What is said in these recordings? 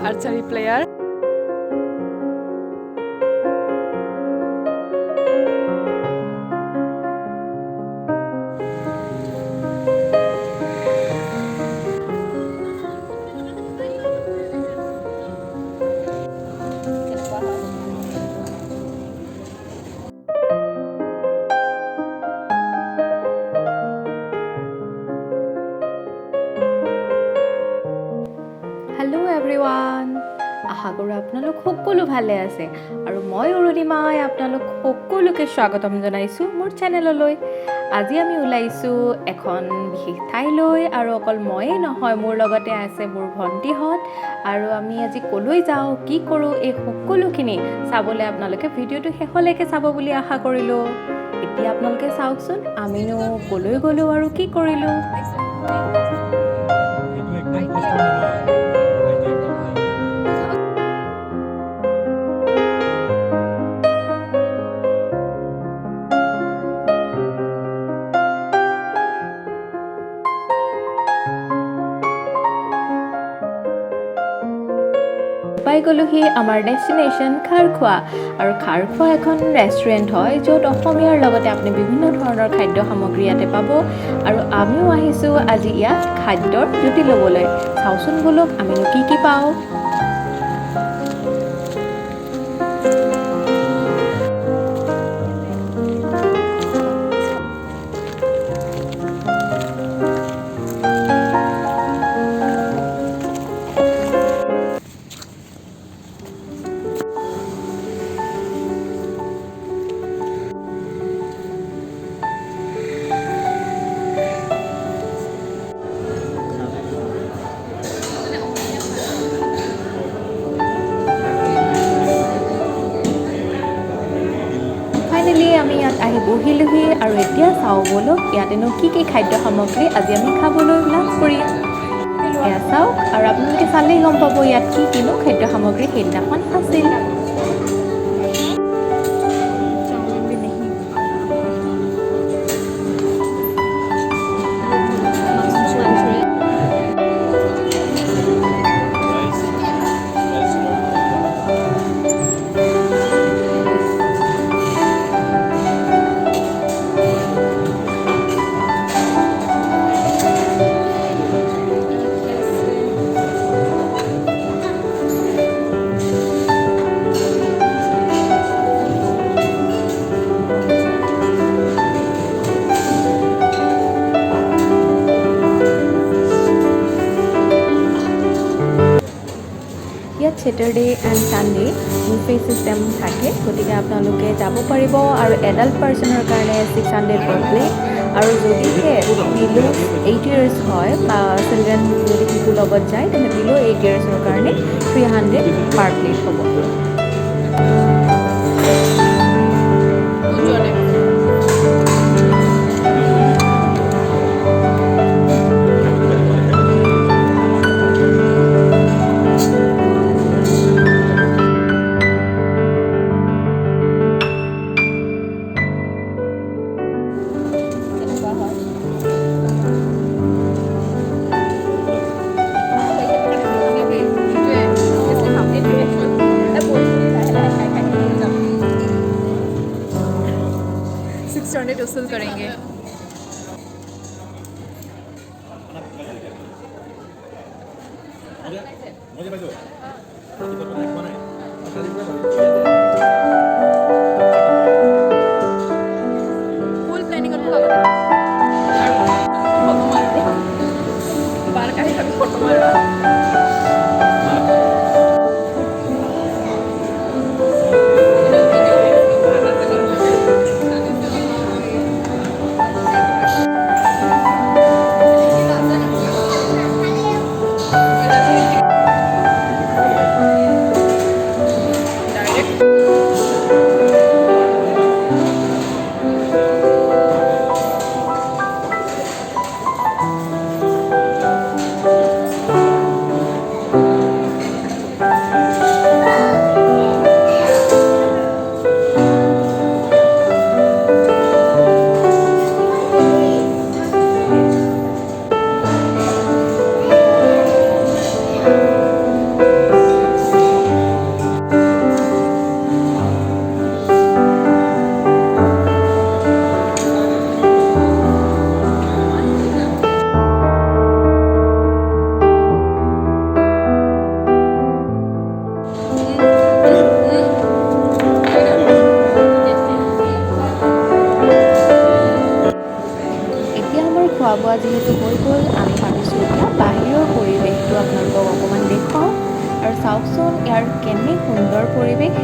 archery player. Hello everyone! আশা কৰোঁ আপোনালোক সকলো ভালে আছে আৰু মই অৰুণিমাই আপোনালোক সকলোকে স্বাগতম জনাইছোঁ মোৰ চেনেললৈ। আজি আমি ওলাইছোঁ এখন বিশেষ ঠাইলৈ আৰু অকল ময়েই নহয়, মোৰ লগতে আছে মোৰ ভণ্টিহঁত। আৰু আমি আজি ক'লৈ যাওঁ, কি কৰোঁ, এই সকলোখিনি চাবলৈ আপোনালোকে ভিডিঅ'টো শেষলৈকে চাব বুলি আশা কৰিলোঁ। এতিয়া আপোনালোকে চাওকচোন আমিনো ক'লৈ গ'লোঁ আৰু কি কৰিলোঁ। পাই গ'লোহি আমাৰ ডেষ্টিনেশ্যন খাৰখোৱা। আৰু খাৰখোৱা এখন ৰেষ্টুৰেণ্ট হয় য'ত অসমীয়াৰ লগতে আপুনি বিভিন্ন ধৰণৰ খাদ্য সামগ্ৰী ইয়াতে পাব। আৰু আমিও আহিছোঁ আজি ইয়াত খাদ্যৰ জুতি ল'বলৈ। চাওঁচোন বোলক আমিনো কি কি পাওঁ। ফাইনেলি আমি ইয়াত আহি বহিলোহি আৰু এতিয়া চাওঁ ব'লক ইয়াতেনো কি কি খাদ্য সামগ্ৰী আজি আমি খাবলৈ লাভ কৰিম। এয়া চাওক আৰু আপোনালোকে চালেই গম পাব ইয়াত কি কিনো খাদ্য সামগ্ৰী সেইদিনাখন আছিল। ইয়াত Saturday and Sunday buffet system থাকে, গতিকে আপোনালোকে যাব পাৰিব। আৰু এডাল্ট পাৰ্চনৰ কাৰণে 600 পাৰ প্লেট, আৰু যদিহে বিল' 8 years হয় বা চিলড্ৰেন যদি শিশুৰ লগত যায় তেন্তে বিল' 8 yearsৰ কাৰণে 300 পাৰ প্লেট হ'ব। वसूल करेंगे। फुल प्लानिंग बार का ही फोटो मारा। যিহেতু হৈ গ'ল, আমি ভাবিছোঁ এতিয়া বাহিৰৰ পৰিৱেশটো আপোনালোকক অকণমান দেখুৱাওঁ। আৰু চাওকচোন ইয়াৰ কেনে সুন্দৰ পৰিৱেশ।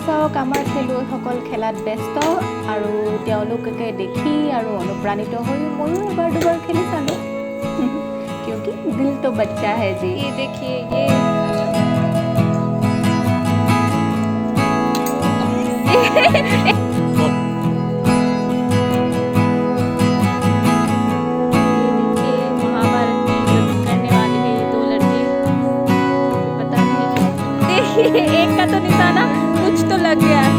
চাওক আমাৰ খেলুৱৈসকল খেলাত ব্যস্ত আৰু তেওঁলোককে দেখি আৰু অনুপ্ৰাণিত হৈ ময়ো এবাৰ দুবাৰ খেলি চালোঁ क्योंकि दिल तो बच्चा है जी। ये देखिए ये महाभारत में युद्ध करने वाले हैं ये दो लड़के, पता नहीं देखिए एक का तो निशाना कुछ तो लग गया है।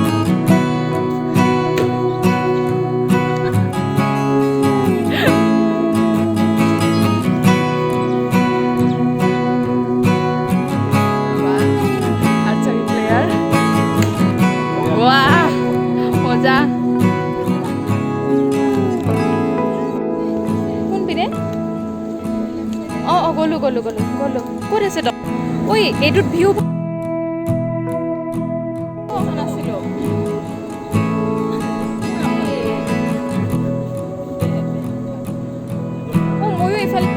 গলো ক'ত আছে ঐ এইটোত ভিউ নাছিলো ময়ো এইফালে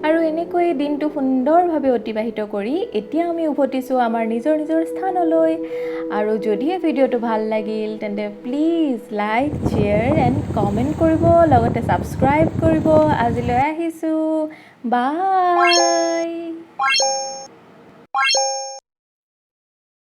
আৰু এনেকৈ দিনটো সুন্দৰভাৱে অতিবাহিত কৰি এতিয়া আমি উভতিছোঁ আমাৰ নিজৰ নিজৰ স্থানলৈ আৰু যদিহে ভিডিঅ'টো ভাল লাগিল তেন্তে please like share and comment কৰিব লগতে ছাবস্ক্ৰাইব কৰিব আজিলৈ আহিছোঁ বাই